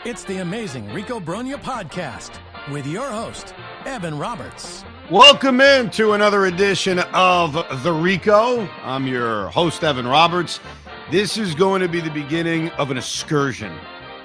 It's the amazing Rico Brogna podcast with your host, Evan Roberts. Welcome in to another edition of The Rico. I'm your host, Evan Roberts. This is going to be the beginning of an excursion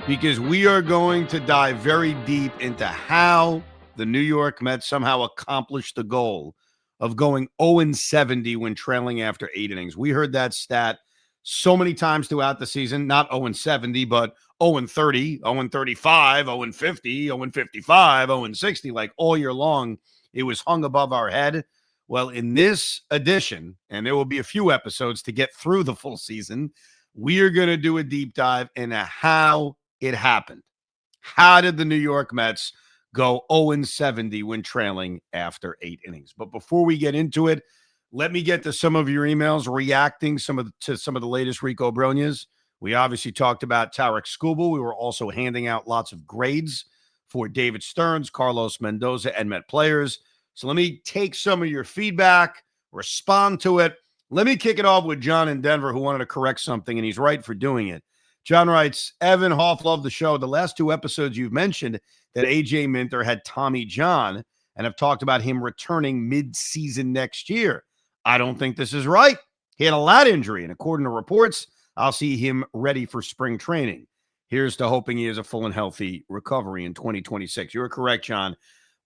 because we are going to dive very deep into how the New York Mets somehow accomplished the goal of going 0-70 when trailing after 8 innings. We heard that stat so many times throughout the season, not 0-70, but 0-30, 0-35, 0-50, 0-55, 0-60, like all year long. It was hung above our head. Well, in this edition, and there will be a few episodes to get through the full season, we are going to do a deep dive into how it happened. How did the New York Mets go 0-70 when trailing after 8 innings? But before we get into it, let me get to some of your emails reacting to some of the latest Rico Brognas. We obviously talked about Tarik Skubal. We were also handing out lots of grades for David Stearns, Carlos Mendoza, and Met players. So let me take some of your feedback, respond to it. Let me kick it off with John in Denver, who wanted to correct something, and he's right for doing it. John writes, Evan Hoff, love the show. The last 2 episodes you've mentioned that A.J. Minter had Tommy John and have talked about him returning mid-season next year. I don't think this is right. He had a lat injury, and according to reports, I'll see him ready for spring training. Here's to hoping he has a full and healthy recovery in 2026. You're correct, John.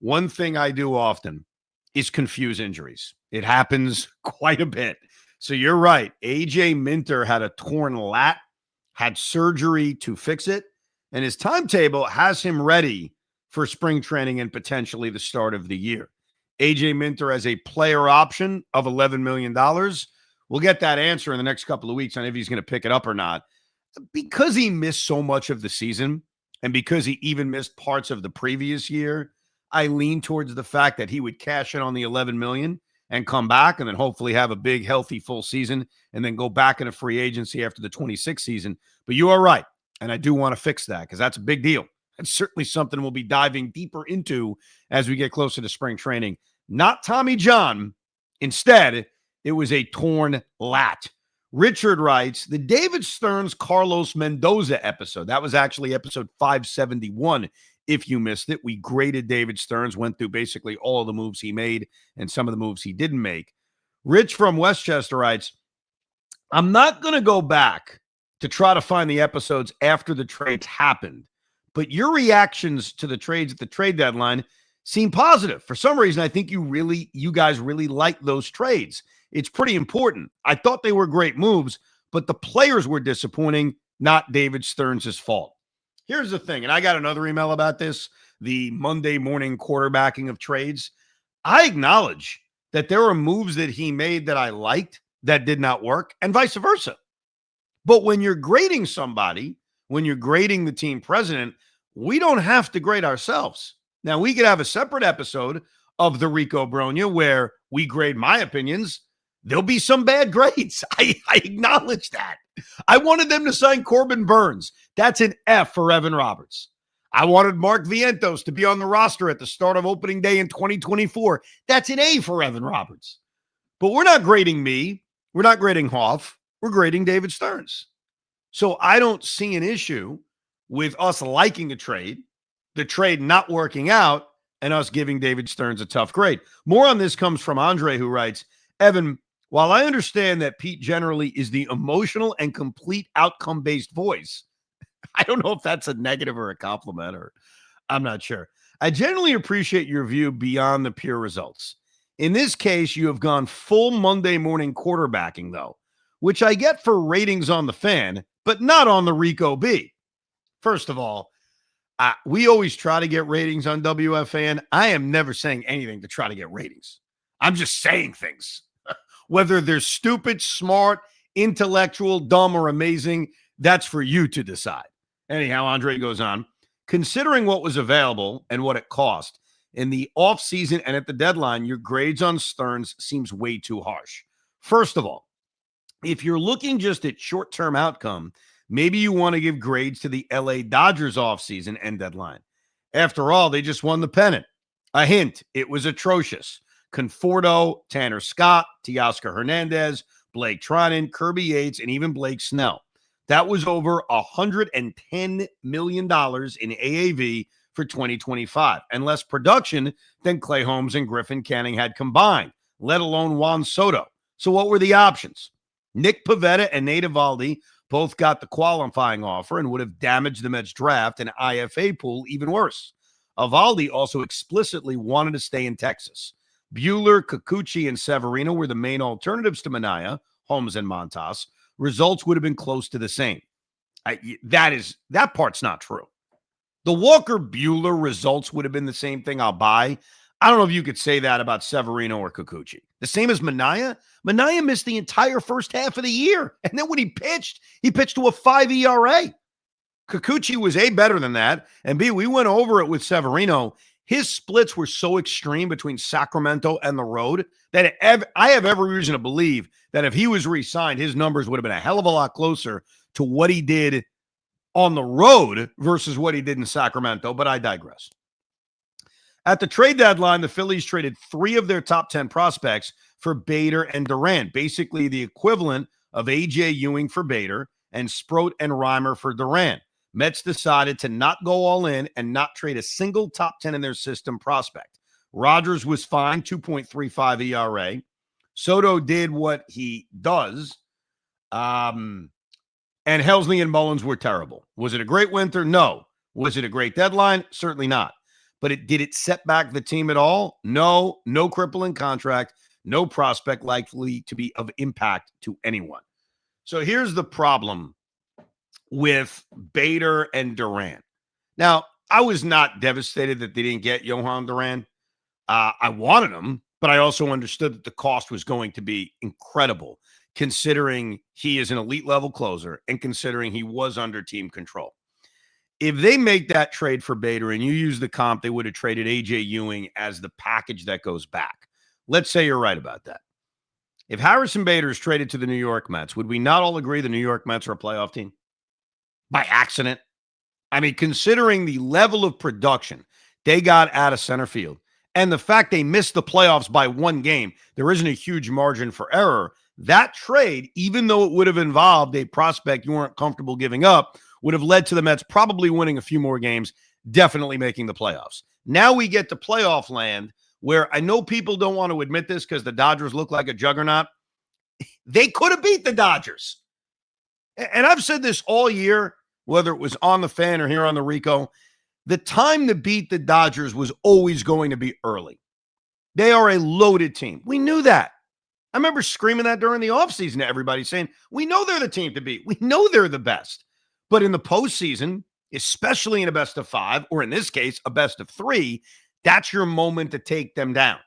One thing I do often is confuse injuries. It happens quite a bit. So you're right. A.J. Minter had a torn lat, had surgery to fix it, and his timetable has him ready for spring training and potentially the start of the year. A.J. Minter as a player option of $11 million. We'll get that answer in the next couple of weeks on if he's going to pick it up or not. Because he missed so much of the season and because he even missed parts of the previous year, I lean towards the fact that he would cash in on the $11 million and come back and then hopefully have a big, healthy, full season and then go back into free agency after the 26th season. But you are right, and I do want to fix that because that's a big deal. That's certainly something we'll be diving deeper into as we get closer to spring training. Not Tommy John. Instead, it was a torn lat. Richard writes, the David Stearns, Carlos Mendoza episode, that was actually episode 571. If you missed it, we graded David Stearns, went through basically all of the moves he made and some of the moves he didn't make. Rich from Westchester writes, I'm not going to go back to try to find the episodes after the trades happened, but your reactions to the trades at the trade deadline seem positive. For some reason, I think you guys really like those trades. It's pretty important. I thought they were great moves, but the players were disappointing, not David Stearns' fault. Here's the thing, and I got another email about this, the Monday morning quarterbacking of trades. I acknowledge that there were moves that he made that I liked that did not work, and vice versa. But when you're grading somebody, when you're grading the team president, we don't have to grade ourselves. Now, we could have a separate episode of the Rico Brogna where we grade my opinions. There'll be some bad grades. I acknowledge that. I wanted them to sign Corbin Burns. That's an F for Evan Roberts. I wanted Mark Vientos to be on the roster at the start of opening day in 2024. That's an A for Evan Roberts. But we're not grading me. We're not grading Hoff. We're grading David Stearns. So I don't see an issue with us liking a trade, the trade not working out, and us giving David Stearns a tough grade. More on this comes from Andre, who writes, Evan, while I understand that Pete generally is the emotional and complete outcome-based voice, I don't know if that's a negative or a compliment, or I'm not sure. I generally appreciate your view beyond the pure results. In this case, you have gone full Monday morning quarterbacking, though, which I get for ratings on the Fan, but not on the Rico B. First of all, we always try to get ratings on WFAN. I am never saying anything to try to get ratings. I'm just saying things. Whether they're stupid, smart, intellectual, dumb, or amazing, that's for you to decide. Anyhow, Andre goes on. Considering what was available and what it cost in the offseason and at the deadline, your grades on Stearns seems way too harsh. First of all, if you're looking just at short-term outcome, maybe you want to give grades to the LA Dodgers offseason and deadline. After all, they just won the pennant. A hint, it was atrocious. Conforto, Tanner Scott, Teoscar Hernandez, Blake Trinan, Kirby Yates, and even Blake Snell. That was over $110 million in AAV for 2025, and less production than Clay Holmes and Griffin Canning had combined, let alone Juan Soto. So what were the options? Nick Pivetta and Nate Eovaldi both got the qualifying offer and would have damaged the Mets draft and IFA pool even worse. Eovaldi also explicitly wanted to stay in Texas. Buehler, Kikuchi, and Severino were the main alternatives to Minaya, Holmes, and Montas. Results would have been close to the same. That part's not true. The Walker Buehler results would have been the same thing. I'll buy. I don't know if you could say that about Severino or Kikuchi. The same as Minaya. Minaya missed the entire first half of the year. And then when he pitched to a 5 ERA. Kikuchi was A, better than that. And B, we went over it with Severino. His splits were so extreme between Sacramento and the road that I have every reason to believe that if he was re-signed, his numbers would have been a hell of a lot closer to what he did on the road versus what he did in Sacramento, but I digress. At the trade deadline, the Phillies traded 3 of their top 10 prospects for Bader and Duran, basically the equivalent of A.J. Ewing for Bader and Sproat and Reimer for Duran. Mets decided to not go all in and not trade a single top 10 in their system prospect. Rogers was fine, 2.35 ERA. Soto did what he does. And Helsley and Mullins were terrible. Was it a great winter? No. Was it a great deadline? Certainly not. But did it set back the team at all? No. No crippling contract. No prospect likely to be of impact to anyone. So here's the problem with Bader and Duran. Now, I was not devastated that they didn't get Johan Duran. I wanted him, but I also understood that the cost was going to be incredible, considering he is an elite level closer and considering he was under team control. If they make that trade for Bader and you use the comp, they would have traded A.J. Ewing as the package that goes back. Let's say you're right about that. If Harrison Bader is traded to the New York Mets, would we not all agree the New York Mets are a playoff team? By accident? I mean, considering the level of production they got out of center field and the fact they missed the playoffs by 1 game, there isn't a huge margin for error. That trade, even though it would have involved a prospect you weren't comfortable giving up, would have led to the Mets probably winning a few more games, definitely making the playoffs. Now we get to playoff land where I know people don't want to admit this because the Dodgers look like a juggernaut. They could have beat the Dodgers. And I've said this all year, whether it was on the fan or here on the Rico, the time to beat the Dodgers was always going to be early. They are a loaded team. We knew that. I remember screaming that during the offseason to everybody saying, we know they're the team to beat. We know they're the best. But in the postseason, especially in a best of 5, or in this case, a best of 3, that's your moment to take them down.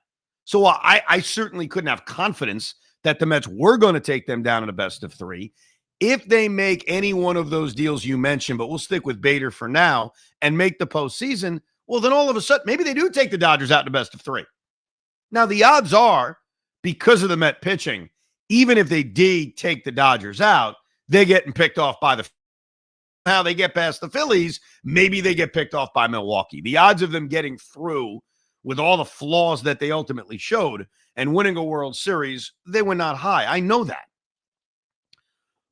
So I certainly couldn't have confidence that the Mets were going to take them down in a best of 3. If they make any one of those deals you mentioned, but we'll stick with Bader for now, and make the postseason, well, then all of a sudden, maybe they do take the Dodgers out in a best of 3. Now, the odds are, because of the Met pitching, even if they did take the Dodgers out, they're getting picked off by the how they get past the Phillies, maybe they get picked off by Milwaukee. The odds of them getting through with all the flaws that they ultimately showed and winning a World Series, they were not high. I know that.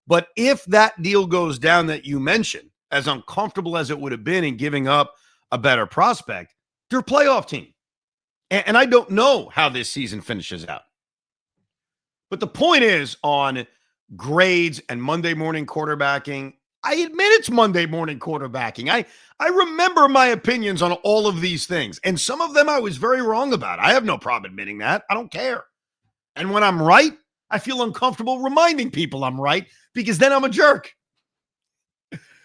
But if that deal goes down that you mentioned, as uncomfortable as it would have been in giving up a better prospect, they're a playoff team. And I don't know how this season finishes out. But the point is, on grades and Monday morning quarterbacking, I admit it's Monday morning quarterbacking. I remember my opinions on all of these things. And some of them I was very wrong about. I have no problem admitting that. I don't care. And when I'm right, I feel uncomfortable reminding people I'm right because then I'm a jerk.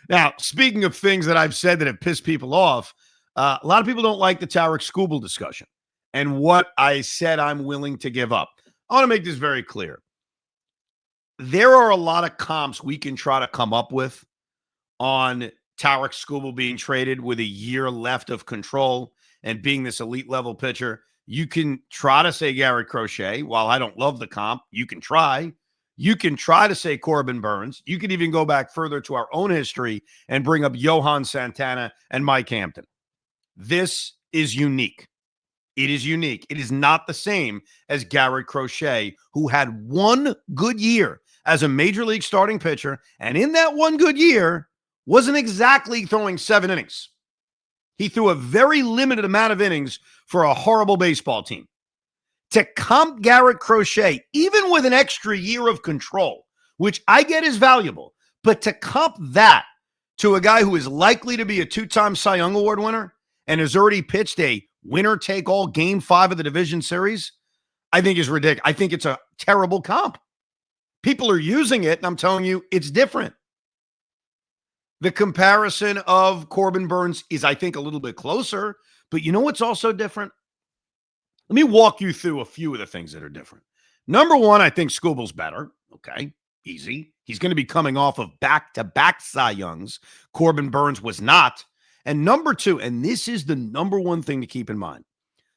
Now, speaking of things that I've said that have pissed people off, a lot of people don't like the Tarik Skubal discussion and what I said I'm willing to give up. I want to make this very clear. There are a lot of comps we can try to come up with on Tarik Skubal being traded with a year left of control and being this elite level pitcher. You can try to say Garrett Crochet. While I don't love the comp, you can try. You can try to say Corbin Burns. You can even go back further to our own history and bring up Johan Santana and Mike Hampton. This is unique. It is unique. It is not the same as Garrett Crochet, who had 1 good year as a major league starting pitcher, and in that one good year, wasn't exactly throwing 7 innings. He threw a very limited amount of innings for a horrible baseball team. To comp Garrett Crochet, even with an extra year of control, which I get is valuable, but to comp that to a guy who is likely to be a 2-time Cy Young Award winner and has already pitched a winner-take-all Game 5 of the division series, I think is ridiculous. I think it's a terrible comp. People are using it, and I'm telling you, it's different. The comparison of Corbin Burnes is, I think, a little bit closer, but you know what's also different? Let me walk you through a few of the things that are different. Number one, I think Skubal's better. Okay, easy. He's going to be coming off of back-to-back Cy Youngs. Corbin Burnes was not. And number two, and this is the number one thing to keep in mind,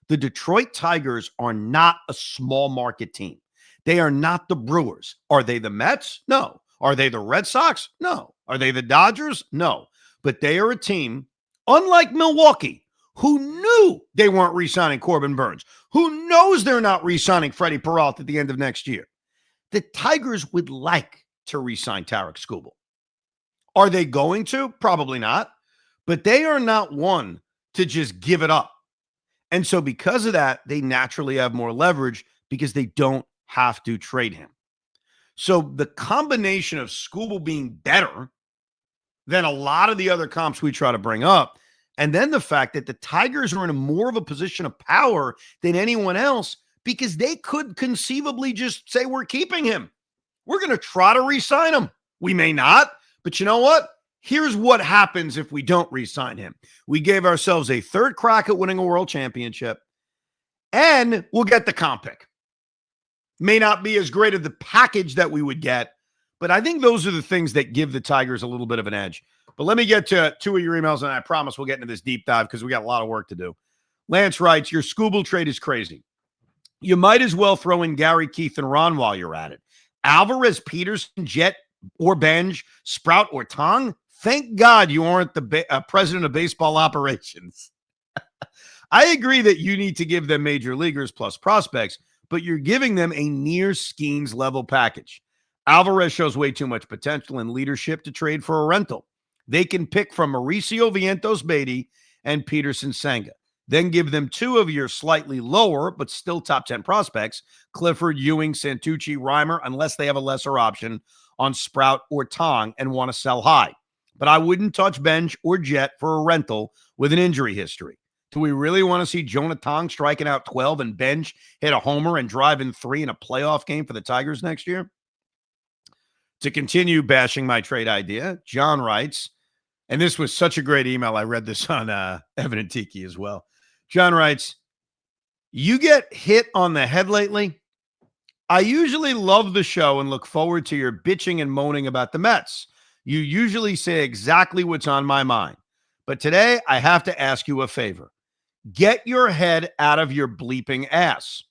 the Detroit Tigers are not a small market team. They are not the Brewers. Are they the Mets? No. Are they the Red Sox? No. Are they the Dodgers? No. But they are a team, unlike Milwaukee, who knew they weren't re-signing Corbin Burnes, who knows they're not re-signing Freddie Peralta at the end of next year. The Tigers would like to re-sign Tarik Skubal. Are they going to? Probably not. But they are not one to just give it up. And so because of that, they naturally have more leverage because they don't have to trade him. So the combination of Skubal being better than a lot of the other comps we try to bring up, and then the fact that the Tigers are in more of a position of power than anyone else because they could conceivably just say, we're keeping him. We're going to try to re-sign him. We may not, but you know what? Here's what happens if we don't re-sign him. We gave ourselves a third crack at winning a world championship, and we'll get the comp pick. May not be as great of the package that we would get, but I think those are the things that give the Tigers a little bit of an edge. But let me get to two of your emails, and I promise we'll get into this deep dive because we got a lot of work to do. Lance writes, your Skubal trade is crazy. You might as well throw in Gary, Keith, and Ron while you're at it. Alvarez, Peterson, Jet, or Benj, Sprout, or Tong? Thank God you aren't the president of baseball operations. I agree that you need to give them major leaguers plus prospects, but you're giving them a near Skeens level package. Alvarez shows way too much potential and leadership to trade for a rental. They can pick from Mauricio Vientos Beatty and Peterson Senga. Then give them two of your slightly lower, but still top 10 prospects, Clifford, Ewing, Santucci, Reimer, unless they have a lesser option on Sprout or Tong and want to sell high. But I wouldn't touch Benj or Jet for a rental with an injury history. Do we really want to see Jonah Tong striking out 12 and Benj hit a homer and drive in 3 in a playoff game for the Tigers next year? To continue bashing my trade idea, John writes, and this was such a great email. I read this on Evan and Tiki as well. John writes, you get hit on the head lately? I usually love the show and look forward to your bitching and moaning about the Mets. You usually say exactly what's on my mind. But today, I have to ask you a favor. Get your head out of your bleeping ass.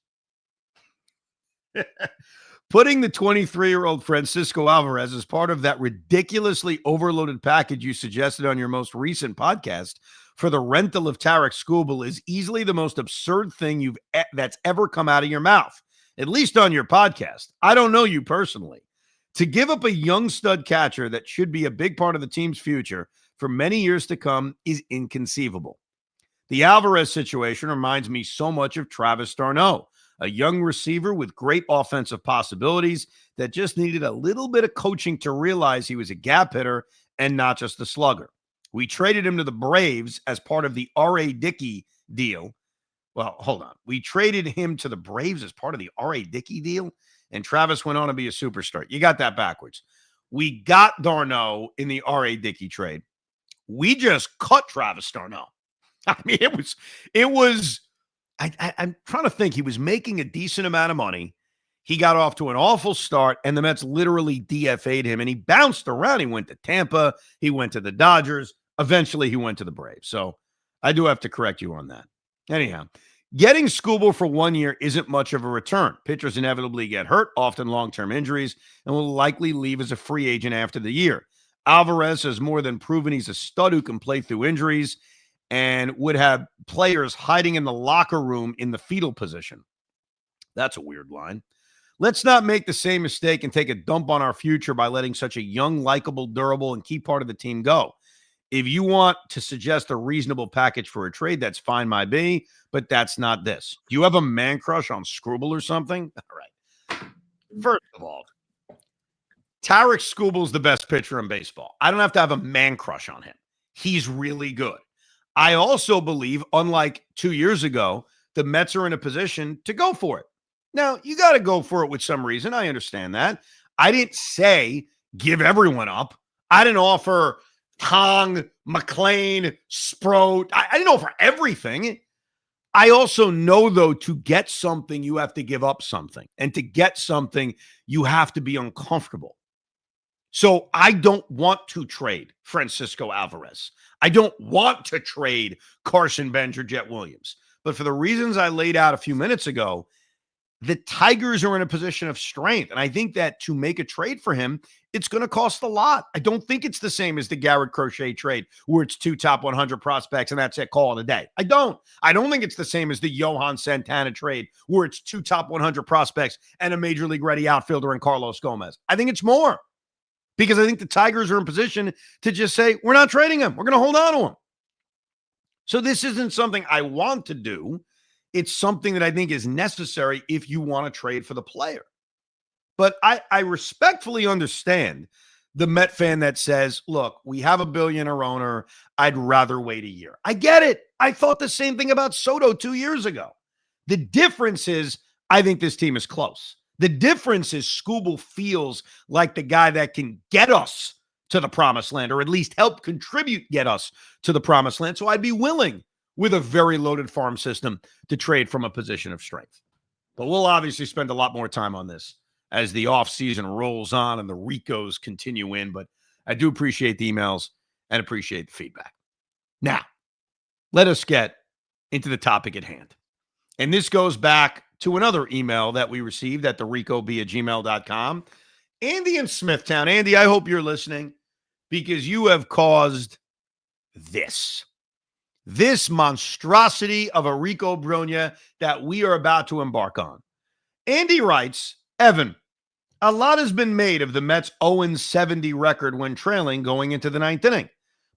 Putting the 23-year-old Francisco Alvarez as part of that ridiculously overloaded package you suggested on your most recent podcast for the rental of Tarik Skubal is easily the most absurd thing that's ever come out of your mouth, at least on your podcast. I don't know you personally. To give up a young stud catcher that should be a big part of the team's future for many years to come is inconceivable. The Alvarez situation reminds me so much of Travis d'Arnaud, a young receiver with great offensive possibilities that just needed a little bit of coaching to realize he was a gap hitter and not just a slugger. We traded him to the Braves as part of the R.A. Dickey deal. Well, hold on. We traded him to the Braves as part of the R.A. Dickey deal, and Travis went on to be a superstar. You got that backwards. We got d'Arnaud in the R.A. Dickey trade. We just cut Travis d'Arnaud. I mean, I'm trying to think. He was making a decent amount of money. He got off to an awful start, and the Mets literally DFA'd him, and he bounced around. He went to Tampa. He went to the Dodgers. Eventually, he went to the Braves. So I do have to correct you on that. Anyhow, getting Skubal for 1 year isn't much of a return. Pitchers inevitably get hurt, often long-term injuries, and will likely leave as a free agent after the year. Alvarez has more than proven he's a stud who can play through injuries and would have players hiding in the locker room in the fetal position. That's a weird line. Let's not make the same mistake and take a dump on our future by letting such a young, likable, durable, and key part of the team go. If you want to suggest a reasonable package for a trade, that's fine, my B, but that's not this. Do you have a man crush on Skubal or something? All right. First of all, Tarik Skubal's the best pitcher in baseball. I don't have to have a man crush on him. He's really good. I also believe, unlike 2 years ago, the Mets are in a position to go for it. Now, you got to go for it with some reason. I understand that. I didn't say give everyone up. I didn't offer Tong, McLean, Sproat. I didn't offer everything. I also know, though, to get something, you have to give up something. And to get something, you have to be uncomfortable. So I don't want to trade Francisco Alvarez. I don't want to trade Carson Bench or Jet Williams. But for the reasons I laid out a few minutes ago, the Tigers are in a position of strength. And I think that to make a trade for him, it's going to cost a lot. I don't think it's the same as the Garrett Crochet trade where it's 2 top 100 prospects and that's it, call it a day. I don't think it's the same as the Johan Santana trade where it's 2 top 100 prospects and a major league ready outfielder in Carlos Gomez. I think it's more because I think the Tigers are in position to just say, we're not trading him. We're going to hold on to him. So this isn't something I want to do. It's something that I think is necessary if you want to trade for the player. But I respectfully understand the Met fan that says, look, we have a billionaire owner. I'd rather wait a year. I get it. I thought the same thing about Soto 2 years ago. The difference is I think this team is close. The difference is Skubal feels like the guy that can get us to the promised land, or at least help contribute, get us to the promised land. So I'd be willing, with a very loaded farm system, to trade from a position of strength. But we'll obviously spend a lot more time on this as the offseason rolls on and the Ricos continue in. But I do appreciate the emails and appreciate the feedback. Now, let us get into the topic at hand. And this goes back to another email that we received at thericob@gmail.com. Andy in Smithtown. Andy, I hope you're listening because you have caused this monstrosity of a Rico Brogna that we are about to embark on. Andy writes, Evan, a lot has been made of the Mets' 0-70 record when trailing going into the ninth inning.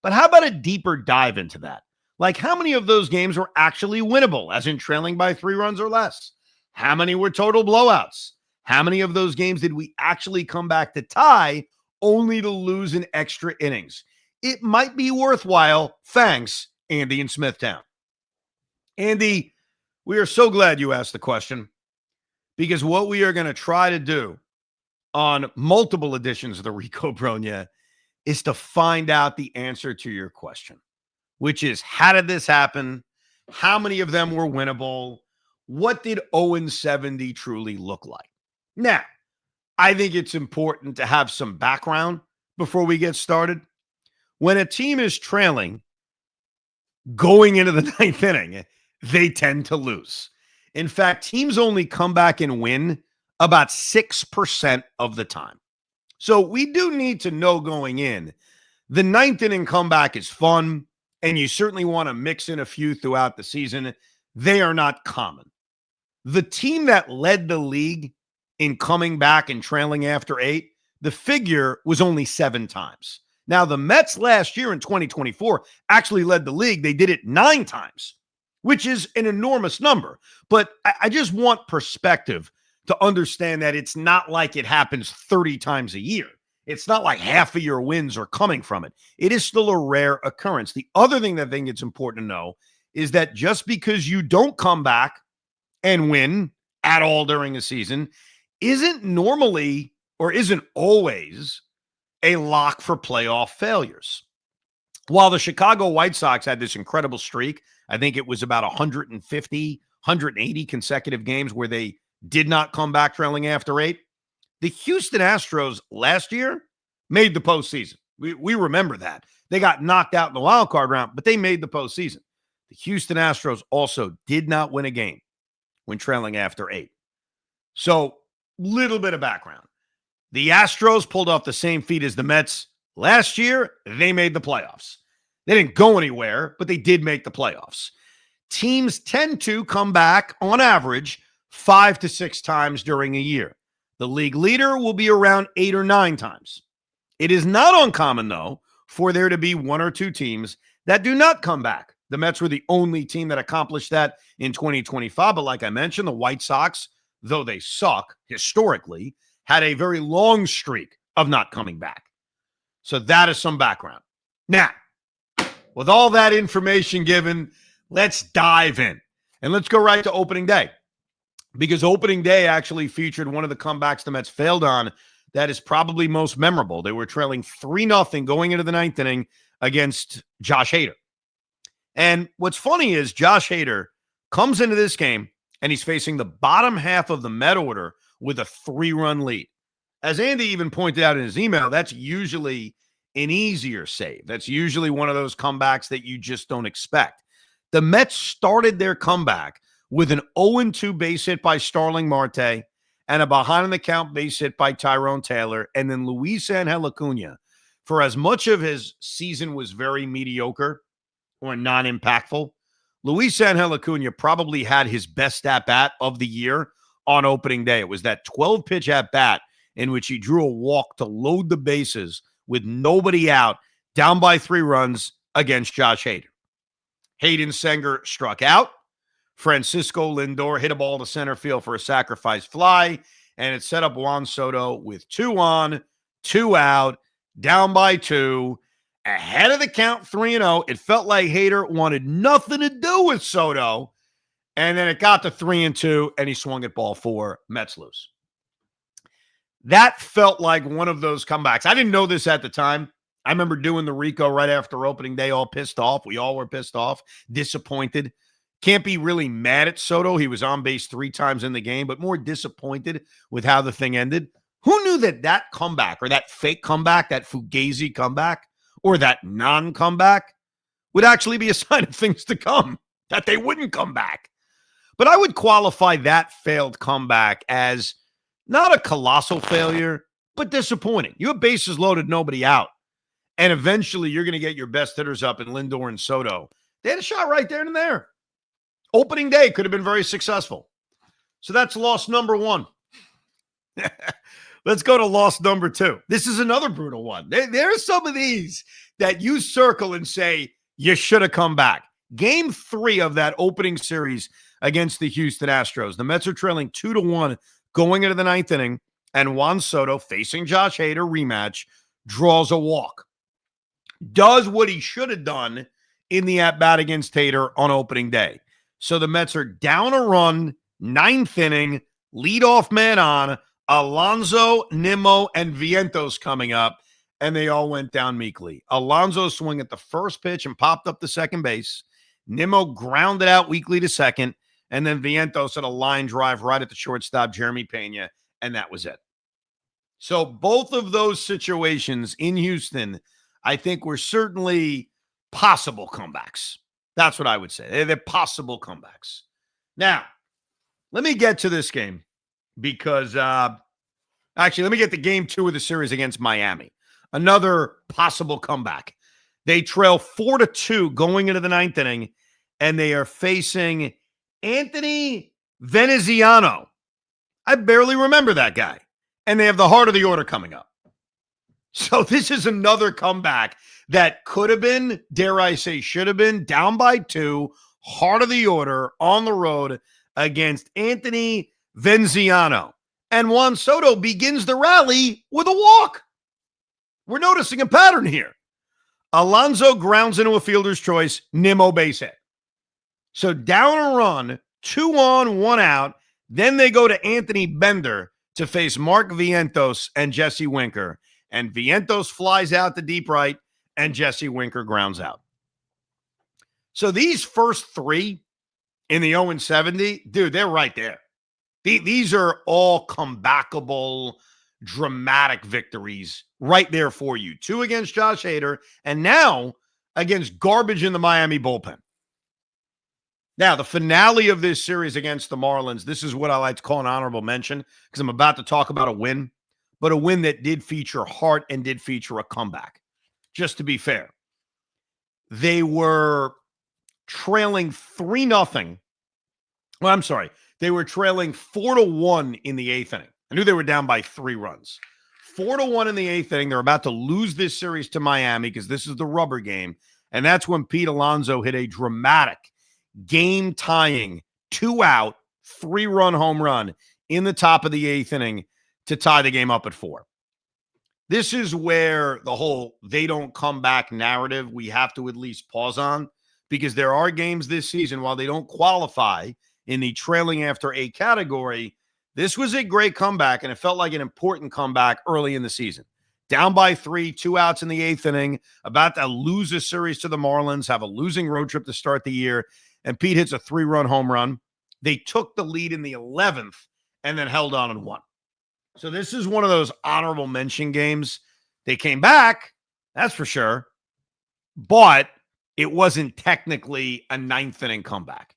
But how about a deeper dive into that? Like, how many of those games were actually winnable, as in trailing by 3 runs or less? How many were total blowouts? How many of those games did we actually come back to tie only to lose in extra innings? It might be worthwhile. Thanks, Andy in Smithtown. Andy, we are so glad you asked the question because what we are going to try to do on multiple editions of the Rico Brogna is to find out the answer to your question, which is, how did this happen? How many of them were winnable? What did 0-70 truly look like? Now, I think it's important to have some background before we get started. When a team is trailing going into the ninth inning, they tend to lose. In fact, teams only come back and win about 6% of the time. So we do need to know going in, the ninth inning comeback is fun, and you certainly want to mix in a few throughout the season. They are not common. The team that led the league in coming back and trailing after 8, the figure was only 7 times. Now, the Mets last year in 2024 actually led the league. They did it 9 times, which is an enormous number. But I just want perspective to understand that it's not like it happens 30 times a year. It's not like half of your wins are coming from it. It is still a rare occurrence. The other thing that I think it's important to know is that just because you don't come back and win at all during a season isn't normally or isn't always a lock for playoff failures. While the Chicago White Sox had this incredible streak, I think it was about 150, 180 consecutive games where they did not come back trailing after 8. The Houston Astros last year made the postseason. We remember that. They got knocked out in the wild card round, but they made the postseason. The Houston Astros also did not win a game when trailing after 8. So, little bit of background. The Astros pulled off the same feat as the Mets last year. They made the playoffs. They didn't go anywhere, but they did make the playoffs. Teams tend to come back on average 5 to 6 times during a year. The league leader will be around 8 or 9 times. It is not uncommon, though, for there to be 1 or 2 teams that do not come back. The Mets were the only team that accomplished that in 2025. But like I mentioned, the White Sox, though they suck historically, had a very long streak of not coming back. So that is some background. Now, with all that information given, let's dive in. And let's go right to opening day. Because opening day actually featured one of the comebacks the Mets failed on that is probably most memorable. They were trailing 3-0 going into the 9th inning against Josh Hader. And what's funny is Josh Hader comes into this game and he's facing the bottom half of the Met order with a 3-run lead. As Andy even pointed out in his email, that's usually an easier save. That's usually one of those comebacks that you just don't expect. The Mets started their comeback with an 0-2 base hit by Starling Marte and a behind-the-count base hit by Tyrone Taylor, and then Luisangel Acuna, for as much of his season was very mediocre or non-impactful, Luisangel Acuna probably had his best at-bat of the year on opening day. It was that 12-pitch at-bat in which he drew a walk to load the bases with nobody out, down by 3 runs against Josh Hader. Hayden Senger struck out. Francisco Lindor hit a ball to center field for a sacrifice fly, and it set up Juan Soto with 2 on, 2 out, down by 2, ahead of the count 3-0. It felt like Hader wanted nothing to do with Soto, and then it got to 3-2, and he swung at ball 4. Mets lose. That felt like one of those comebacks. I didn't know this at the time. I remember doing the Rico right after opening day, all pissed off. We all were pissed off, disappointed. Can't be really mad at Soto. He was on base 3 times in the game, but more disappointed with how the thing ended. Who knew that comeback or that fake comeback, that Fugazi comeback or that non-comeback would actually be a sign of things to come, that they wouldn't come back? But I would qualify that failed comeback as not a colossal failure, but disappointing. You have bases loaded, nobody out. And eventually you're going to get your best hitters up in Lindor and Soto. They had a shot right there and there. Opening day could have been very successful. So that's loss number 1. Let's go to loss number 2. This is another brutal one. There are some of these that you circle and say, you should have come back. Game 3 of that opening series against the Houston Astros. The Mets are trailing 2-1 going into the 9th inning, and Juan Soto, facing Josh Hader, rematch, draws a walk. Does what he should have done in the at-bat against Hader on opening day. So the Mets are down a run, 9th inning, leadoff man on, Alonso, Nimmo, and Vientos coming up, and they all went down meekly. Alonso swung at the first pitch and popped up to second base. Nimmo grounded out weakly to second, and then Vientos had a line drive right at the shortstop, Jeremy Pena, and that was it. So both of those situations in Houston, I think, were certainly possible comebacks. That's what I would say. They're possible comebacks. Now, let me get to this game because, actually, let me get to game 2 of the series against Miami. Another possible comeback. They trail 4-2 going into the 9th inning, and they are facing Anthony Veneziano. I barely remember that guy. And they have the heart of the order coming up. So this is another comeback that could have been, dare I say, should have been, down by 2, heart of the order on the road against Anthony Veneziano. And Juan Soto begins the rally with a walk. We're noticing a pattern here. Alonso grounds into a fielder's choice, Nimmo base hit. So down a run, 2 on, 1 out. Then they go to Anthony Bender to face Mark Vientos and Jesse Winker. And Vientos flies out to deep right, and Jesse Winker grounds out. So these first 3 in the 0-70, dude, they're right there. These are all comebackable, dramatic victories right there for you. 2 against Josh Hader, and now against garbage in the Miami bullpen. Now, the finale of this series against the Marlins, this is what I like to call an honorable mention because I'm about to talk about a win, but a win that did feature heart and did feature a comeback. Just to be fair, they were trailing 3-0. Well, I'm sorry. They were trailing 4-1 in the 8th inning. I knew they were down by 3 runs. 4-1 in the 8th inning. They're about to lose this series to Miami because this is the rubber game. And that's when Pete Alonso hit a dramatic, game-tying, 2-out, 3-run home run in the top of the 8th inning to tie the game up at 4. This is where the whole they don't come back narrative we have to at least pause on, because there are games this season, while they don't qualify in the trailing after 8 category, this was a great comeback, and it felt like an important comeback early in the season. Down by 3, 2 outs in the 8th inning, about to lose a series to the Marlins, have a losing road trip to start the year, and Pete hits a 3-run home run. They took the lead in the 11th and then held on and won. So this is one of those honorable mention games. They came back, that's for sure, but it wasn't technically a 9th inning comeback.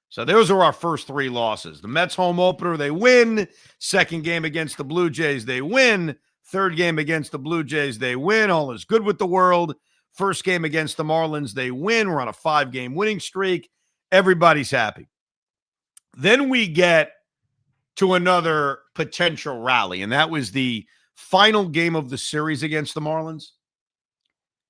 So those are our first 3 losses. The Mets home opener, they win. Second game against the Blue Jays, they win. Third game against the Blue Jays, they win. All is good with the world. First game against the Marlins, they win. We're on a 5-game winning streak. Everybody's happy. Then we get to another potential rally, and that was the final game of the series against the Marlins.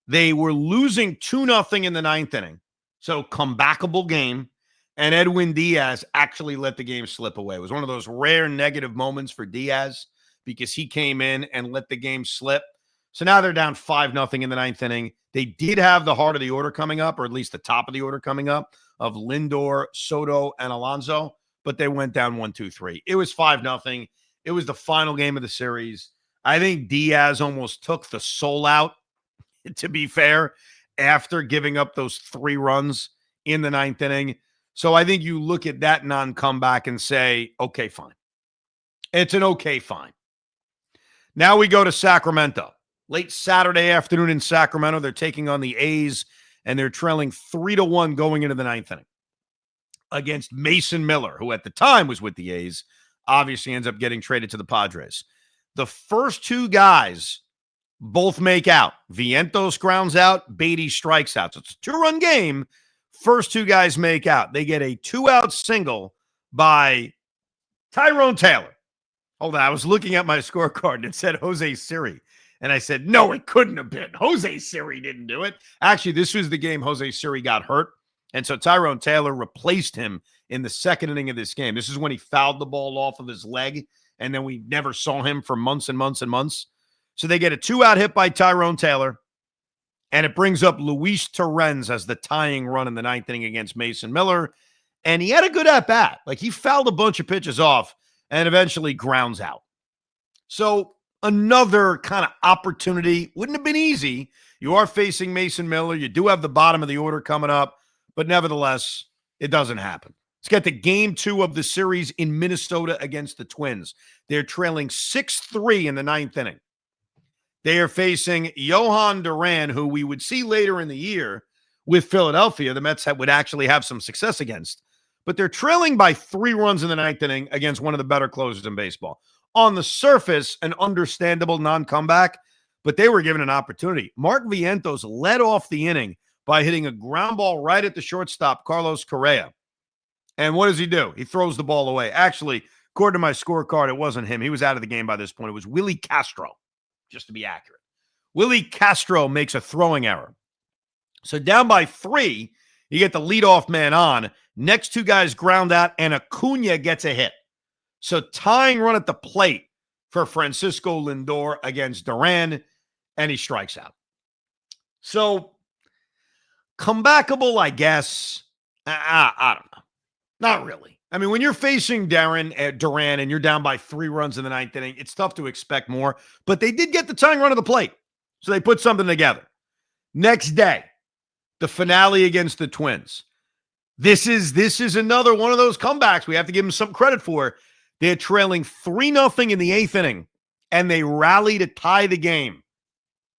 They were losing 2-0 in the 9th inning, so comebackable game, and Edwin Diaz actually let the game slip away. It was one of those rare negative moments for Diaz because he came in and let the game slip. So now they're down 5-0 in the 9th inning. They did have the heart of the order coming up, or at least the top of the order coming up, of Lindor, Soto, and Alonso, but they went down 1-2-3. It was 5-0. It was the final game of the series. I think Diaz almost took the soul out, to be fair, after giving up those 3 runs in the 9th inning. So I think you look at that non-comeback and say, okay, fine. It's an okay, fine. Now we go to Sacramento. Late Saturday afternoon in Sacramento, they're taking on the A's, and they're trailing 3-1 going into the 9th inning against Mason Miller, who at the time was with the A's, obviously ends up getting traded to the Padres. The first 2 guys both make out. Vientos grounds out, Beatty strikes out. So it's a 2-run game. First 2 guys make out. They get a 2-out single by Tyrone Taylor. Hold on, I was looking at my scorecard and it said Jose Siri. And I said, no, it couldn't have been. Jose Siri didn't do it. Actually, this was the game Jose Siri got hurt. And so Tyrone Taylor replaced him in the 2nd inning of this game. This is when he fouled the ball off of his leg, and then we never saw him for months and months and months. So they get a 2-out hit by Tyrone Taylor, and it brings up Luis Torrens as the tying run in the 9th inning against Mason Miller. And he had a good at-bat. Like, he fouled a bunch of pitches off and eventually grounds out. So another kind of opportunity. Wouldn't have been easy. You are facing Mason Miller. You do have the bottom of the order coming up, but nevertheless, it doesn't happen. Let's get to game 2 of the series in Minnesota against the Twins. They're trailing 6-3 in the 9th inning. They are facing Johan Duran, who we would see later in the year with Philadelphia. The Mets would actually have some success against. But they're trailing by 3 runs in the 9th inning against one of the better closers in baseball. On the surface, an understandable non-comeback, but they were given an opportunity. Mark Vientos led off the inning by hitting a ground ball right at the shortstop, Carlos Correa. And what does he do? He throws the ball away. Actually, according to my scorecard, it wasn't him. He was out of the game by this point. It was Willie Castro, just to be accurate. Willie Castro makes a throwing error. So down by 3, you get the leadoff man on. Next 2 guys ground out, and Acuna gets a hit. So tying run at the plate for Francisco Lindor against Duran, and he strikes out. So comebackable, I guess. I don't know. Not really. I mean, when you're facing Duran and you're down by 3 runs in the 9th inning, it's tough to expect more. But they did get the tying run of the plate, so they put something together. Next day, the finale against the Twins. This is another one of those comebacks we have to give them some credit for. They're trailing 3-0 in the 8th inning, and they rally to tie the game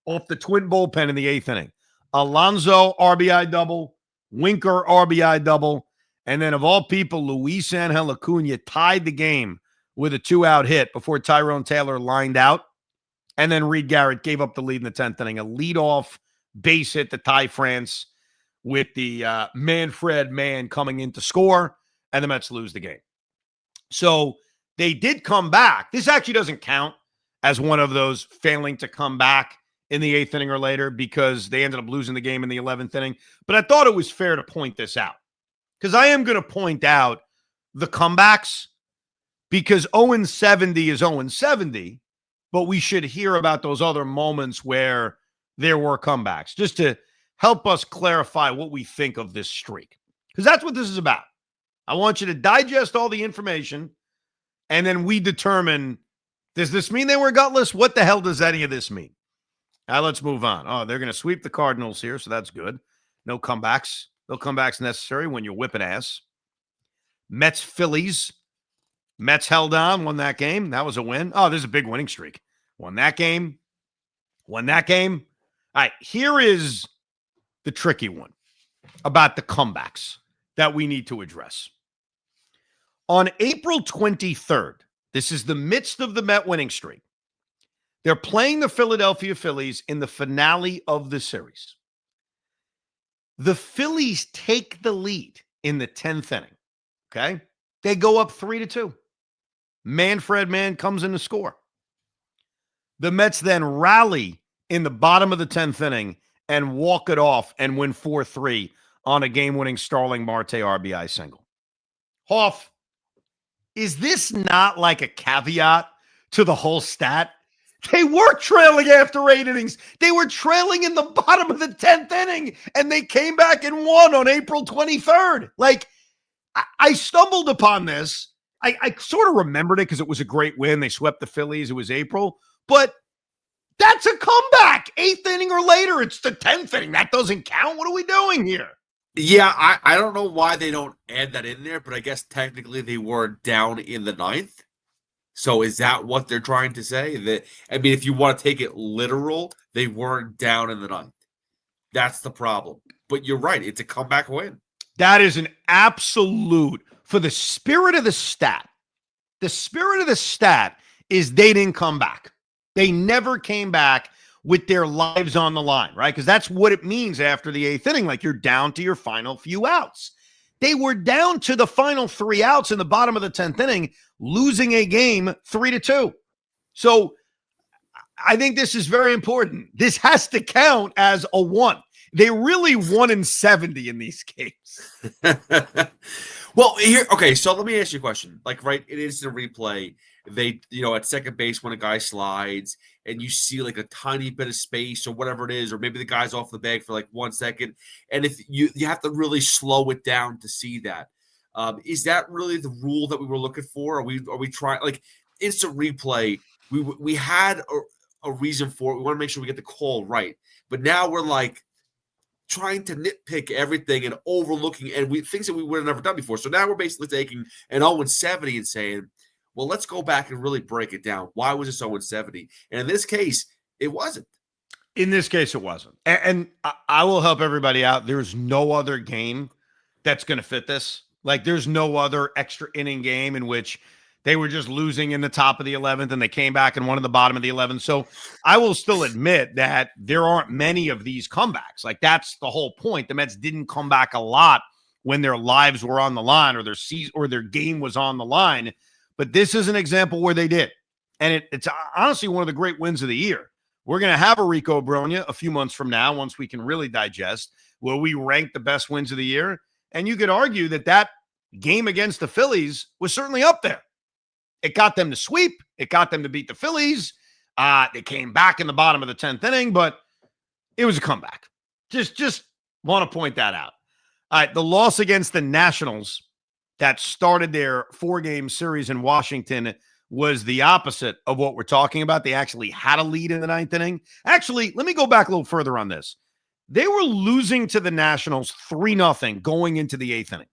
off the Twin bullpen in the 8th inning. Alonso RBI double, Winker RBI double, and then of all people, Luis Angel Acuna tied the game with a 2-out hit before Tyrone Taylor lined out, and then Reed Garrett gave up the lead in the 10th inning, a leadoff base hit to tie France with the Manfred man coming in to score, and the Mets lose the game. So they did come back. This actually doesn't count as one of those failing to come back in the 8th inning or later because they ended up losing the game in the 11th inning. But I thought it was fair to point this out because I am going to point out the comebacks because 0-70 is 0-70, but we should hear about those other moments where there were comebacks just to help us clarify what we think of this streak because that's what this is about. I want you to digest all the information and then we determine, does this mean they were gutless? What the hell does any of this mean? Now let's move on. Oh, they're going to sweep the Cardinals here, so that's good. No comebacks. No comebacks necessary when you're whipping ass. Mets, Phillies. Mets held on, won that game. That was a win. Oh, there's a big winning streak. Won that game. Won that game. All right, here is the tricky one about the comebacks that we need to address. On April 23rd, this is the midst of the Met winning streak. They're playing the Philadelphia Phillies in the finale of the series. The Phillies take the lead in the 10th inning. Okay? They go up 3-2. Manfred Mann comes in to score. The Mets then rally in the bottom of the 10th inning and walk it off and win 4-3 on a game-winning Starling Marte RBI single. Hoff, is this not like a caveat to the whole stat? They were trailing after 8 innings. They were trailing in the bottom of the 10th inning, and they came back and won on April 23rd. Like, I stumbled upon this. I sort of remembered it because it was a great win. They swept the Phillies. It was April. But that's a comeback. 8th inning or later, it's the 10th inning. That doesn't count. What are we doing here? Yeah, I don't know why they don't add that in there, but I guess technically they were down in the 9th. So is that what they're trying to say? That, I mean, if you want to take it literal, they weren't down in the 9th. That's the problem. But you're right. It's a comeback win. That is an absolute, for the spirit of the stat, the spirit of the stat is they didn't come back. They never came back with their lives on the line, right? Because that's what it means after the 8th inning. Like you're down to your final few outs. They were down to the final 3 outs in the bottom of the 10th inning, losing a game 3-2. So I think this is very important. This has to count as a 1. They really 1-70 in these games. Well, here, okay, so let me ask you a question. Like, right, it is a replay. They, at second base when a guy slides and you see like a tiny bit of space or whatever it is, or maybe the guy's off the bag for like 1 second. And if you have to really slow it down to see that. Is that really the rule that we were looking for? Are we trying, like, instant replay? We had a reason for it. We want to make sure we get the call right. But now we're like trying to nitpick everything and overlooking and things that we would have never done before. So now we're basically taking an 0-70 and saying, well, let's go back and really break it down. Why was it 0-70? And in this case, it wasn't. In this case, it wasn't. And I will help everybody out. There's no other game that's going to fit this. Like, there's no other extra inning game in which they were just losing in the top of the 11th and they came back and won in the bottom of the 11th. So I will still admit that there aren't many of these comebacks. Like, that's the whole point. The Mets didn't come back a lot when their lives were on the line or their season or their game was on the line. But this is an example where they did. And it's honestly one of the great wins of the year. We're going to have a Rico Brogna a few months from now, once we can really digest, where we rank the best wins of the year. And you could argue that game against the Phillies was certainly up there. It got them to sweep. It got them to beat the Phillies. They came back in the bottom of the 10th inning, but it was a comeback. Just want to point that out. All right, the loss against the Nationals that started their 4-game series in Washington was the opposite of what we're talking about. They actually had a lead in the 9th inning. Actually, let me go back a little further on this. They were losing to the Nationals 3-0 going into the 8th inning.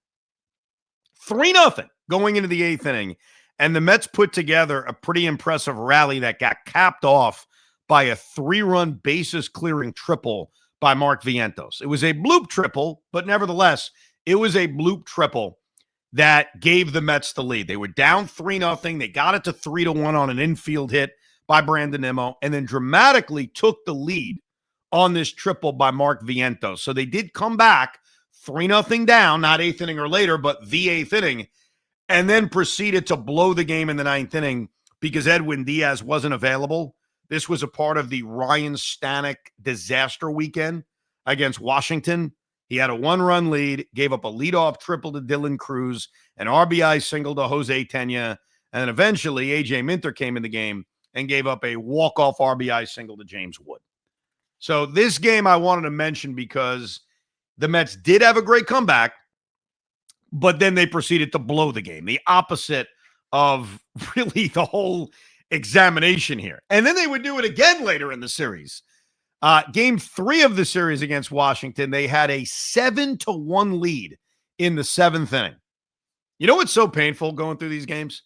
3-0 going into the 8th inning. And the Mets put together a pretty impressive rally that got capped off by a 3-run bases clearing triple by Mark Vientos. It was a bloop triple, but nevertheless, it was a bloop triple that gave the Mets the lead. They were down 3-0. They got it to 3-1 on an infield hit by Brandon Nimmo, and then dramatically took the lead on this triple by Mark Vientos. So they did come back 3-0 down, not 8th inning or later, but the 8th inning. and then proceeded to blow the game in the ninth inning because Edwin Diaz wasn't available. This was a part of the Ryan Stanek disaster weekend against Washington. He had a 1-run lead, gave up a leadoff triple to Dylan Cruz, an RBI single to Jose Tena, and then eventually A.J. Minter came in the game and gave up a walk-off RBI single to James Wood. So this game I wanted to mention because the Mets did have a great comeback, but then they proceeded to blow the game, the opposite of really the whole examination here. And then they would do it again later in the series. Game 3 of the series against Washington, they had a 7-1 lead in the 7th inning. You know what's so painful going through these games?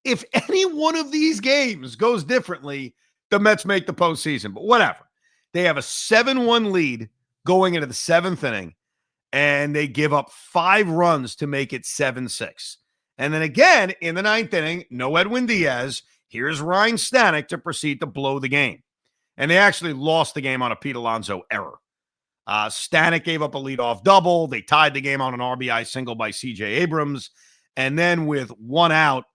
If any one of these games goes differently, the Mets make the postseason. But whatever. They have a 7-1 lead going into the 7th inning, and they give up 5 runs to make it 7-6. And then again, in the 9th inning, no Edwin Diaz. Here's Ryan Stanek to proceed to blow the game. And they actually lost the game on a Pete Alonso error. Stanek gave up a leadoff double. They tied the game on an RBI single by C.J. Abrams. And then with 1 out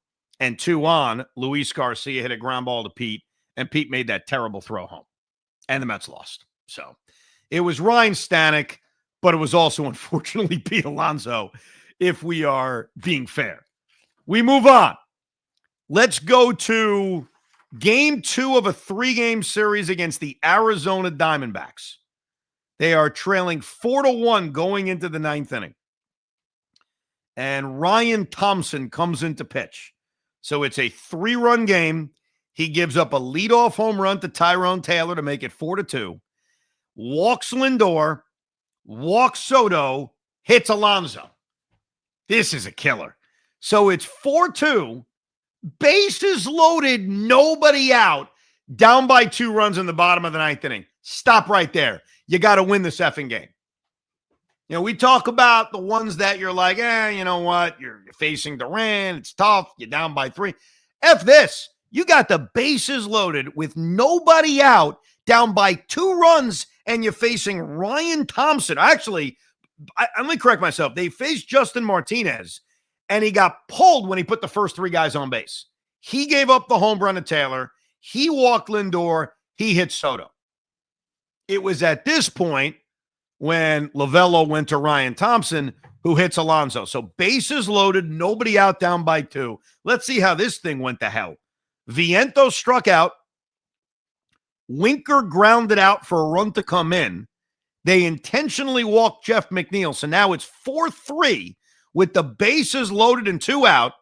and 2 on, Luis Garcia hit a ground ball to Pete, and Pete made that terrible throw home. And the Mets lost. So it was Ryan Stanek, but it was also, unfortunately, Pete Alonso, if we are being fair. We move on. Let's go to Game 2 of a 3-game series against the Arizona Diamondbacks. They are trailing 4-1 going into the 9th inning. And Ryan Thompson comes in to pitch. So it's a 3-run game. He gives up a leadoff home run to Tyrone Taylor to make it 4-2. Walks Lindor, walks Soto, hits Alonso. This is a killer. So it's 4-2. Bases loaded, nobody out, down by 2 runs in the bottom of the 9th inning. Stop right there. You got to win this effing game. You know, we talk about the ones that you're like, you know what? You're facing Durant. It's tough. You're down by 3. F this. You got the bases loaded with nobody out, down by 2 runs, and you're facing Ryan Thompson. Actually, let me correct myself. They faced Justin Martinez, and he got pulled when he put the first 3 guys on base. He gave up the home run to Taylor. He walked Lindor. He hit Soto. It was at this point when Lovello went to Ryan Thompson, who hits Alonso. So bases loaded, nobody out, down by 2. Let's see how this thing went to hell. Vientos struck out. Winker grounded out for a run to come in. They intentionally walked Jeff McNeil. So now it's 4-3 with the bases loaded and 2 out,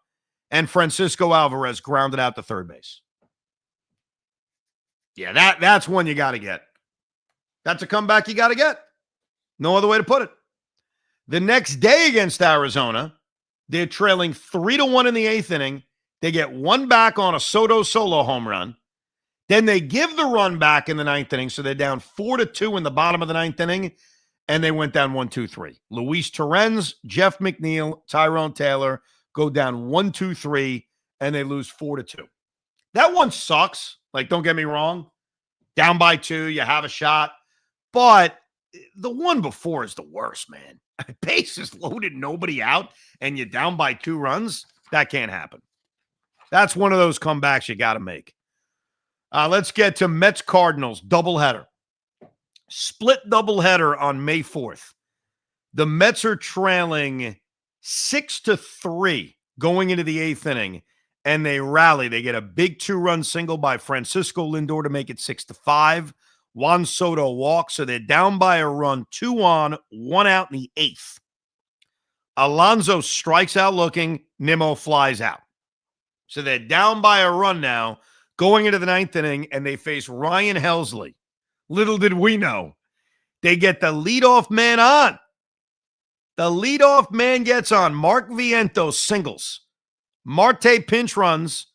and Francisco Alvarez grounded out to third base. Yeah, that's one you got to get. That's a comeback you got to get. No other way to put it. The next day against Arizona, they're trailing 3-1 in the 8th inning. They get 1 back on a Soto solo home run. Then they give the run back in the 9th inning, so they're down 4-2 in the bottom of the 9th inning, and they went down 1-2-3. Luis Torrens, Jeff McNeil, Tyrone Taylor go down 1-2-3, and they lose 4-2. That one sucks. Like, don't get me wrong. Down by 2, you have a shot. But the one before is the worst, man. Bases loaded, nobody out, and you're down by 2 runs. That can't happen. That's one of those comebacks you got to make. Let's get to Mets Cardinals doubleheader. Split doubleheader on May 4th. The Mets are trailing 6-3 going into the 8th inning, and they rally. They get a big 2-run single by Francisco Lindor to make it 6-5. Juan Soto walks, so they're down by a run, 2 on, 1 out in the 8th. Alonso strikes out looking, Nimmo flies out. So they're down by a run now, going into the 9th inning, and they face Ryan Helsley. Little did we know, they get the leadoff man on. The leadoff man gets on. Mark Vientos singles. Marte pinch runs,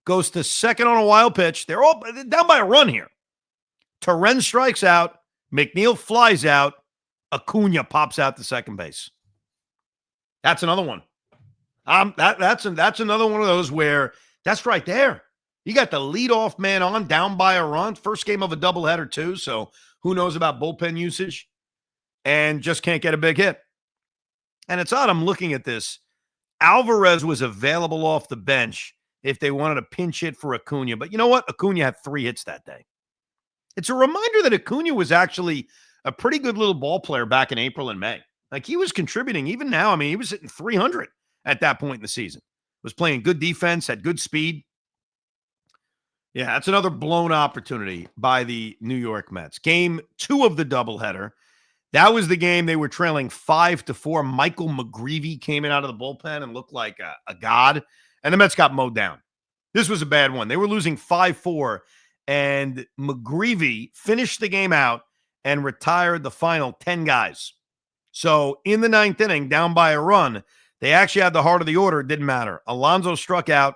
goes to second on a wild pitch. They're down by a run here. Torrens strikes out. McNeil flies out. Acuna pops out to second base. That's another one. That's another one of those where that's right there. You got the leadoff man on, down by a run. First game of a doubleheader too, so who knows about bullpen usage? And just can't get a big hit. And it's odd, I'm looking at this. Alvarez was available off the bench if they wanted to pinch hit for Acuna. But you know what? Acuna had 3 hits that day. It's a reminder that Acuna was actually a pretty good little ball player back in April and May. Like, he was contributing even now. I mean, he was hitting 300 at that point in the season. Was playing good defense, had good speed. Yeah, that's another blown opportunity by the New York Mets. Game 2 of the doubleheader. That was the game they were trailing 5-4. Michael McGreevy came in out of the bullpen and looked like a god, and the Mets got mowed down. This was a bad one. They were losing 5-4, and McGreevy finished the game out and retired the final 10 guys. So in the 9th inning, down by a run, they actually had the heart of the order. It didn't matter. Alonso struck out.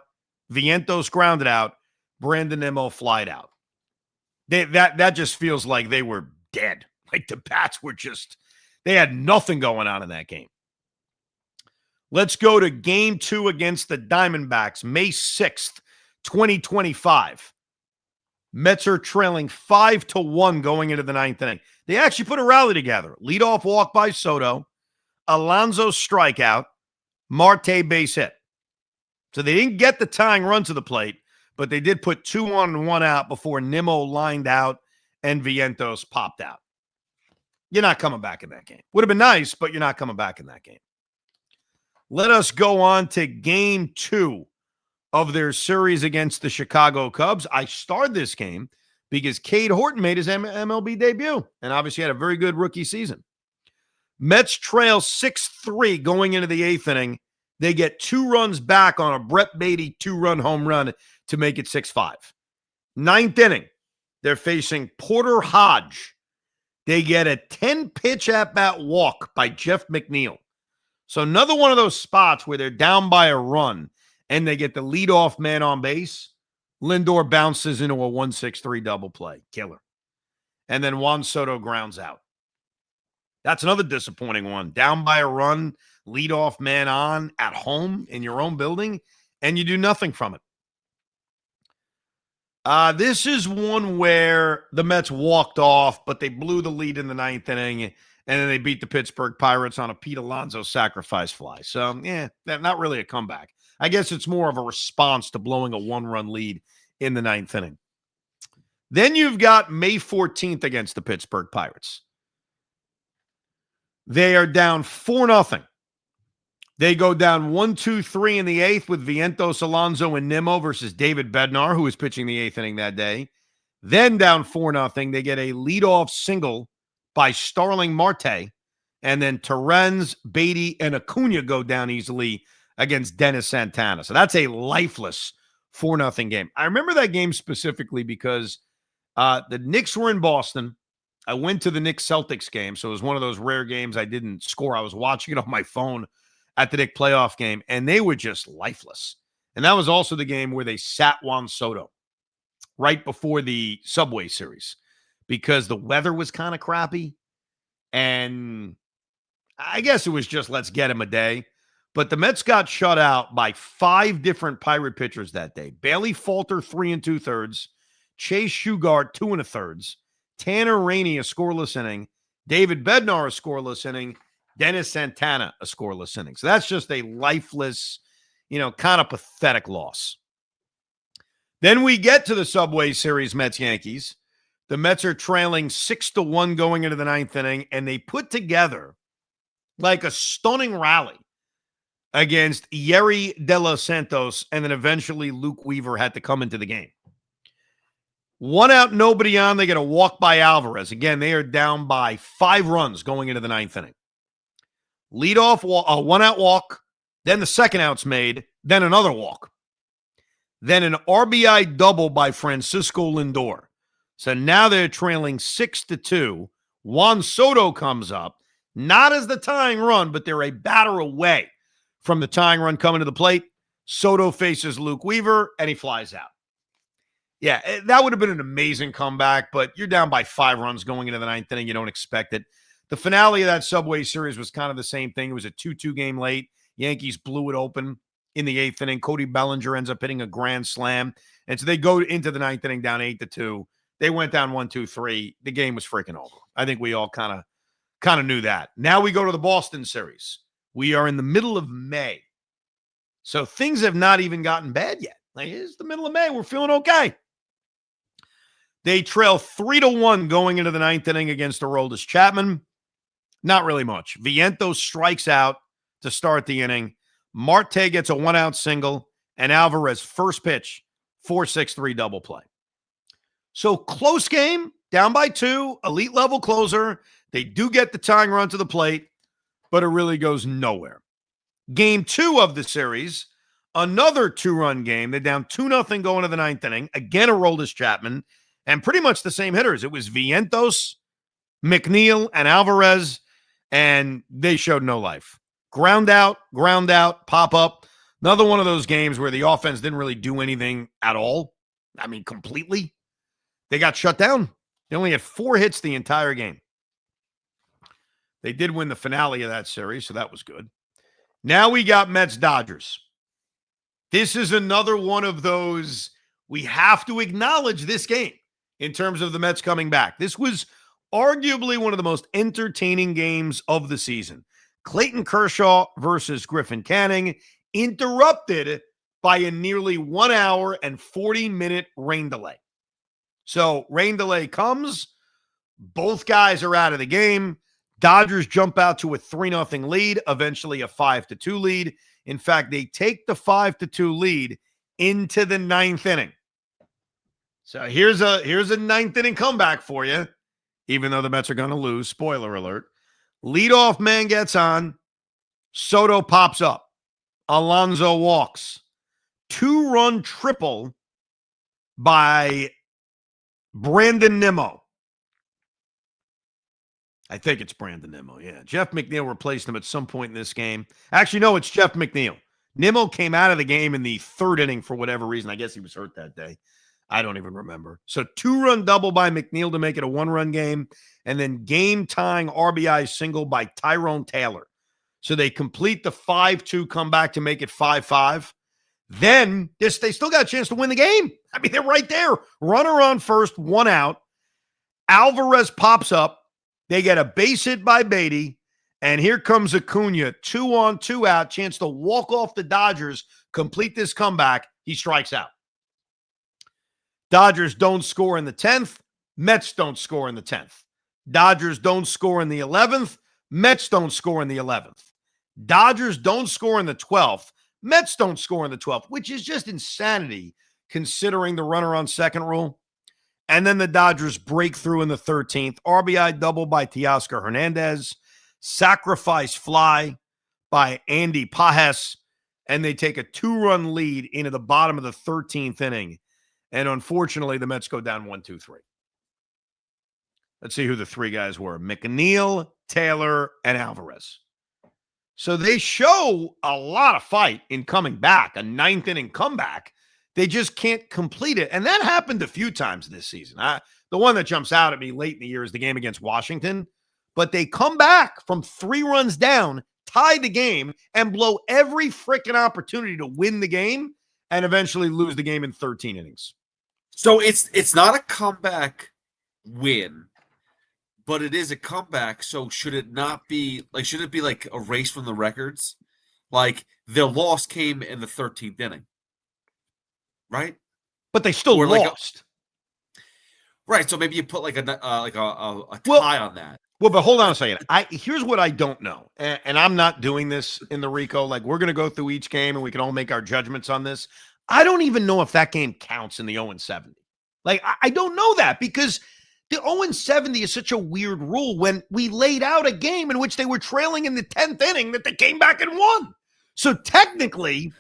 Vientos grounded out. Brandon Nimmo flied out. That just feels like they were dead. Like, the bats were just, they had nothing going on in that game. Let's go to game 2 against the Diamondbacks, May 6th, 2025. Mets are trailing 5-1 going into the 9th inning. They actually put a rally together. Leadoff walk by Soto, Alonso strikeout, Marte base hit. So they didn't get the tying run to the plate, but they did put 2 on and 1 out before Nimmo lined out and Vientos popped out. You're not coming back in that game. Would have been nice, but you're not coming back in that game. Let us go on to game 2 of their series against the Chicago Cubs. I starred this game because Cade Horton made his MLB debut and obviously had a very good rookie season. Mets trail 6-3 going into the 8th inning. They get 2 runs back on a Brett Beatty 2-run home run to make it 6-5. 9th inning, they're facing Porter Hodge. They get a 10-pitch at-bat walk by Jeff McNeil. So another one of those spots where they're down by a run and they get the leadoff man on base. Lindor bounces into a 1-6-3 double play. Killer. And then Juan Soto grounds out. That's another disappointing one. Down by a run, leadoff man on at home in your own building, and you do nothing from it. This is one where the Mets walked off, but they blew the lead in the 9th inning, and then they beat the Pittsburgh Pirates on a Pete Alonso sacrifice fly. So, not really a comeback. I guess it's more of a response to blowing a 1-run lead in the 9th inning. Then you've got May 14th against the Pittsburgh Pirates. They are down 4-0. They go down 1-2-3 in the 8th with Vientos, Alonso, and Nimmo versus David Bednar, who was pitching the 8th inning that day. Then down 4-0. They get a leadoff single by Starling Marte. And then Terrens, Beatty, and Acuna go down easily against Dennis Santana. So that's a lifeless 4-0 game. I remember that game specifically because the Knicks were in Boston. I went to the Knicks-Celtics game, so it was one of those rare games I didn't score. I was watching it on my phone at the Knicks playoff game, and they were just lifeless. And that was also the game where they sat Juan Soto right before the Subway Series because the weather was kind of crappy. And I guess it was just let's get him a day. But the Mets got shut out by 5 different Pirate pitchers that day. Bailey Falter, 3 2/3. Chase Shugart, 2 1/3. Tanner Rainey, a scoreless inning. David Bednar, a scoreless inning. Dennis Santana, a scoreless inning. So that's just a lifeless, kind of pathetic loss. Then we get to the Subway Series, Mets-Yankees. The Mets are trailing 6-1 going into the 9th inning, and they put together like a stunning rally against Yerry De Los Santos, and then eventually Luke Weaver had to come into the game. 1 out, nobody on. They get a walk by Alvarez. Again, they are down by 5 runs going into the 9th inning. Leadoff, a 1-out walk, then the second out's made, then another walk. Then an RBI double by Francisco Lindor. So now they're trailing 6-2. Juan Soto comes up, not as the tying run, but they're a batter away from the tying run coming to the plate. Soto faces Luke Weaver, and he flies out. Yeah, that would have been an amazing comeback, but you're down by 5 runs going into the 9th inning. You don't expect it. The finale of that Subway Series was kind of the same thing. It was a 2-2 game late. Yankees blew it open in the 8th inning. Cody Bellinger ends up hitting a grand slam. And so they go into the 9th inning down 8-2. They went down 1-2-3. The game was freaking over. I think we all kind of knew that. Now we go to the Boston series. We are in the middle of May. So things have not even gotten bad yet. Like, it's the middle of May. We're feeling okay. They trail 3-1 going into the ninth inning against Aroldis Chapman. Not really much. Vientos strikes out to start the inning. Marte gets a 1-out single, and Alvarez first pitch, 4-6-3 double play. So close game, down by 2, elite level closer. They do get the tying run to the plate, but it really goes nowhere. Game 2 of the series, another 2-run game. They're down 2-0 going to the ninth inning. Again, Aroldis Chapman, and pretty much the same hitters. It was Vientos, McNeil, and Alvarez, and they showed no life. Ground out, pop up. Another one of those games where the offense didn't really do anything at all. I mean, completely. They got shut down. They only had 4 hits the entire game. They did win the finale of that series, so that was good. Now we got Mets-Dodgers. This is another one of those, we have to acknowledge this game in terms of the Mets coming back. This was arguably one of the most entertaining games of the season. Clayton Kershaw versus Griffin Canning, interrupted by a nearly 1 hour and 40-minute rain delay. So rain delay comes, both guys are out of the game. Dodgers jump out to a 3-0 lead, eventually a 5-2 lead. In fact, they take the 5-2 lead into the ninth inning. So here's a ninth inning comeback for you, even though the Mets are going to lose. Spoiler alert. Leadoff man gets on. Soto pops up. Alonso walks. 2-run triple by Brandon Nimmo. I think it's Brandon Nimmo, yeah. Jeff McNeil replaced him at some point in this game. Actually, no, it's Jeff McNeil. Nimmo came out of the game in the 3rd inning for whatever reason. I guess he was hurt that day. I don't even remember. So 2-run double by McNeil to make it a 1-run game, and then game-tying RBI single by Tyrone Taylor. So they complete the 5-2 comeback to make it 5-5. Then they still got a chance to win the game. I mean, they're right there. Runner on first, 1 out. Alvarez pops up. They get a base hit by Beatty, and here comes Acuna, 2 on, 2 out, chance to walk off the Dodgers, complete this comeback. He strikes out. Dodgers don't score in the 10th. Mets don't score in the 10th. Dodgers don't score in the 11th. Mets don't score in the 11th. Dodgers don't score in the 12th. Mets don't score in the 12th, which is just insanity considering the runner on second rule. And then the Dodgers break through in the 13th. RBI double by Teoscar Hernandez. Sacrifice fly by Andy Pajes. And they take a 2-run lead into the bottom of the 13th inning. And unfortunately, the Mets go down 1-2-3. Let's see who the 3 guys were. McNeil, Taylor, and Alvarez. So they show a lot of fight in coming back, a 9th inning comeback. They just can't complete it. And that happened a few times this season. The one that jumps out at me late in the year is the game against Washington. But they come back from 3 runs down, tie the game, and blow every freaking opportunity to win the game and eventually lose the game in 13 innings. So it's not a comeback win, but it is a comeback. So should it be like erased from the records? Like their loss came in the 13th inning. Right, but they still lost. Right, so maybe you put like a tie on that. Well, but hold on a second. Here's what I don't know, and I'm not doing this in the Rico. Like we're going to go through each game, and we can all make our judgments on this. I don't even know if that game counts in the 0-70. Like I don't know that because the 0-70 is such a weird rule. When we laid out a game in which they were trailing in the 10th inning, that they came back and won. So technically,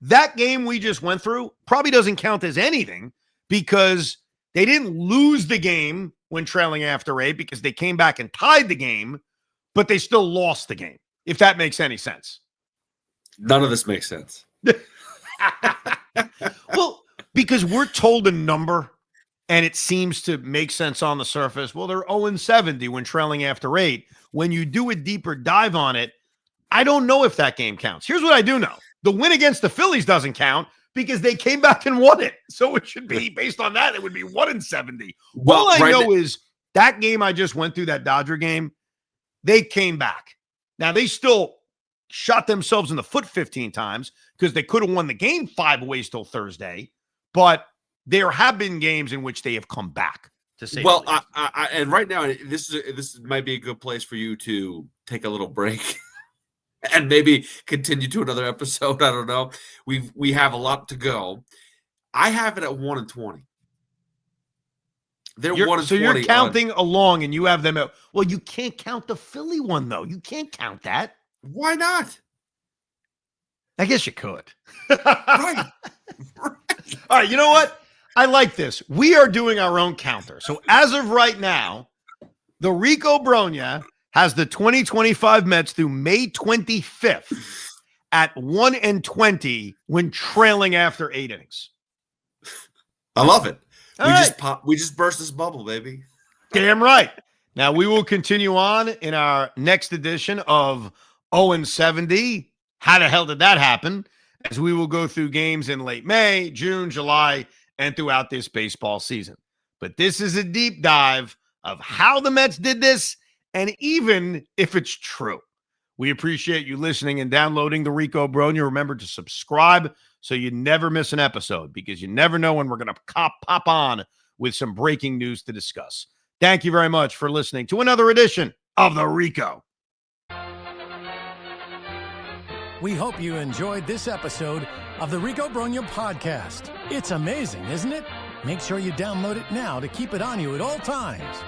that game we just went through probably doesn't count as anything because they didn't lose the game when trailing after 8 because they came back and tied the game, but they still lost the game, if that makes any sense. None of this makes sense. Well, because we're told a number and it seems to make sense on the surface. Well, they're 0-70 when trailing after 8. When you do a deeper dive on it, I don't know if that game counts. Here's what I do know. The win against the Phillies doesn't count because they came back and won it. So it should be, based on that, it would be 1-70. Well, all I know is that game I just went through, that Dodger game, they came back. Now, they still shot themselves in the foot 15 times because they could have won the game 5 ways till Thursday. But there have been games in which they have come back, to say well, the least. and right now this might be a good place for you to take a little break and maybe continue to another episode. I don't know. We have a lot to go. I have it at 1-20. They're 1-20. So you're counting along, and you have them at. Well, you can't count the Philly one though. You can't count that. Why not? I guess you could. Right. All right. You know what? I like this. We are doing our own counter. So as of right now, the Rico Brogna has the 2025 Mets through May 25th at 1-20 when trailing after 8 innings. I love it. All We just burst this bubble, baby. Damn right. Now we will continue on in our next edition of 0-70. How the hell did that happen? As we will go through games in late May, June, July, and throughout this baseball season. But this is a deep dive of how the Mets did this, and even if it's true. We appreciate you listening and downloading the Rico Brogna. Remember to subscribe so you never miss an episode, because you never know when we're going to pop on with some breaking news to discuss. Thank you very much for listening to another edition of the Rico. We hope you enjoyed this episode of the Rico Brogna podcast. It's amazing, isn't it? Make sure you download it now to keep it on you at all times.